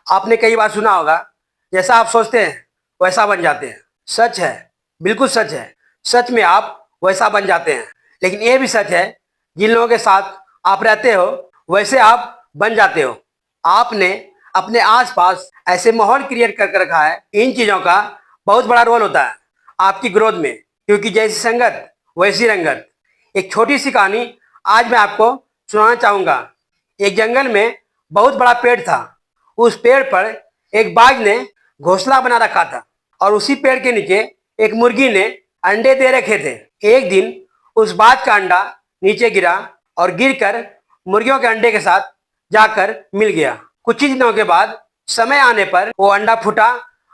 आपने कई बार सुना होगा, जैसा आप सोचते हैं वैसा बन जाते हैं। सच है, बिल्कुल सच है। सच में आप वैसा बन जाते हैं। लेकिन ये भी सच है, जिन लोगों के साथ आप रहते हो वैसे आप बन जाते हो। आपने अपने आसपास ऐसे माहौल क्रिएट करके रखा है। इन चीजों का बहुत बड़ा रोल होता है आपकी ग्रोथ में, क्योंकि जैसी संगत वैसी रंगत। एक छोटी सी कहानी आज मैं आपको सुनाना चाहूंगा। एक जंगल में बहुत बड़ा पेड़ था। उस पेड़ पर एक बाघ ने घोंसला बना रखा था और उसी पेड़ के नीचे एक मुर्गी ने अंडे दे रखे थे। एक दिन उस बाघ का अंडा नीचे गिरा और गिरकर मुर्गियों के अंडे के साथ जाकर मिल गया। कुछ ही दिनों के बाद समय आने पर वो अंडा फूटा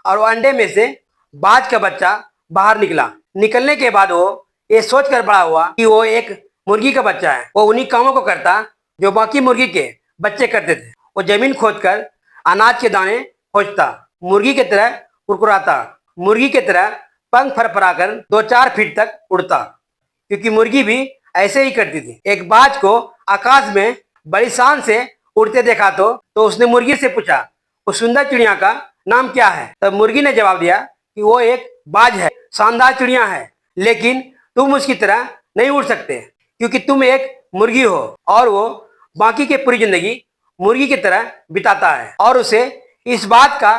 और वो अंडे में से बाघ का बच्चा बाहर निकला। निकलने के बाद वो ये सोचकर बड़ा हुआ कि वो एक मुर्गी का बच्चा है। वो उन्हीं कामों को करता जो बाकी मुर्गी के बच्चे करते थे। वो जमीन खोदकर अनाज के दाने खोजता, मुर्गी की तरह कुरकुराता, मुर्गी की तरह पंख फरफराकर 2-4 फीट तक उड़ता, क्योंकि मुर्गी भी ऐसे ही करती थी। एक बाज को आकाश में बड़ी शान से उड़ते देखा तो उसने मुर्गी से पूछा, उस सुंदर चिड़िया का नाम क्या है? तब मुर्गी ने जवाब दिया कि वो एक बाज है, शानदार चिड़िया है, लेकिन तुम उसकी तरह नहीं उड़ सकते, क्योंकि तुम एक मुर्गी हो। और वो बाकी की पूरी जिंदगी मुर्गी की तरह बिताता है और उसे इस बात का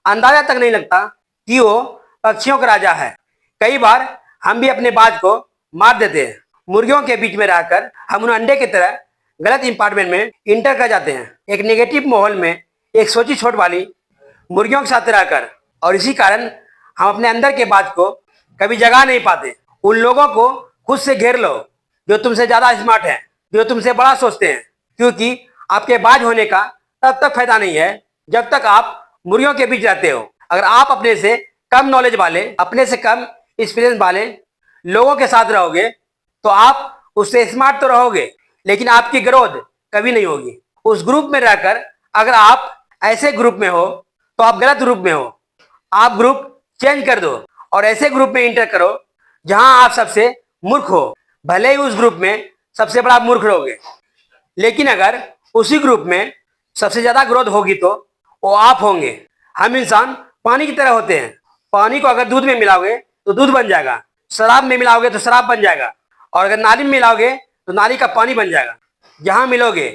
अंदाजा तक नहीं लगता कि वो पक्षियों का राजा है। कई बार हम भी अपने बाज को मार देते हैं। मुर्गियों के बीच में रहकर हम उन अंडे की तरह गलत इंपार्टमेंट में इंटर कर जाते हैं, एक नेगेटिव माहौल में, एक सोची छोट वाली मुर्गियों के साथ रहकर। और इसी कारण हम अपने अंदर के बाज को कभी जगा नहीं पाते। उन लोगों को खुद से घेर लो जो तुमसे ज्यादा स्मार्ट है, जो तुमसे बड़ा सोचते हैं, क्योंकि आपके बाज होने का तब तक फायदा नहीं है जब तक आप मुर्गियों के बीच रहते हो। अगर आप अपने से कम नॉलेज वाले, अपने से कम एक्सपीरियंस वाले लोगों के साथ रहोगे तो आप उससे स्मार्ट तो रहोगे, लेकिन आपकी ग्रोथ कभी नहीं होगी। उस ग्रुप में रहकर अगर आप ऐसे ग्रुप में हो तो आप गलत ग्रुप में हो। आप ग्रुप चेंज कर दो और ऐसे ग्रुप में इंटर करो जहां आप सबसे मूर्ख हो। भले ही उस ग्रुप में सबसे बड़ा मूर्ख रहोगे, लेकिन अगर उसी ग्रुप में सबसे ज्यादा ग्रोथ होगी तो वो आप होंगे। हम इंसान पानी की तरह होते हैं। पानी को अगर दूध में मिलाओगे तो दूध बन जाएगा, शराब में मिलाओगे तो शराब बन जाएगा, और अगर नाली में मिलाओगे तो नाली का पानी बन जाएगा। जहां मिलोगे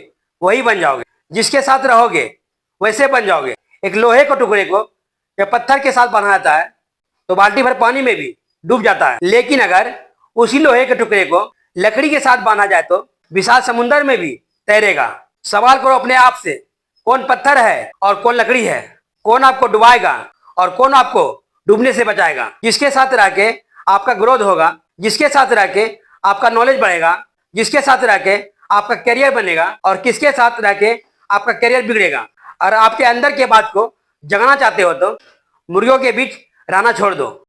वही बन जाओगे, जिसके साथ रहोगे वैसे बन जाओगे। एक लोहे के टुकड़े को जब पत्थर के साथ बांधा जाता है तो बाल्टी भर पानी में भी डूब जाता है, लेकिन अगर उसी लोहे के टुकड़े को लकड़ी के साथ बांधा जाए तो विशाल समुद्र में भी तैरेगा। सवाल करो अपने आप से, कौन पत्थर है और कौन लकड़ी है? कौन आपको डुबाएगा और कौन आपको डूबने से बचाएगा? जिसके साथ रह के आपका ग्रोथ होगा, जिसके साथ रह के आपका नॉलेज बढ़ेगा, जिसके साथ रह के आपका करियर बनेगा, और किसके साथ रह के आपका करियर बिगड़ेगा। और आपके अंदर के बात को जगाना चाहते हो तो मुर्गियों के बीच रहना छोड़ दो।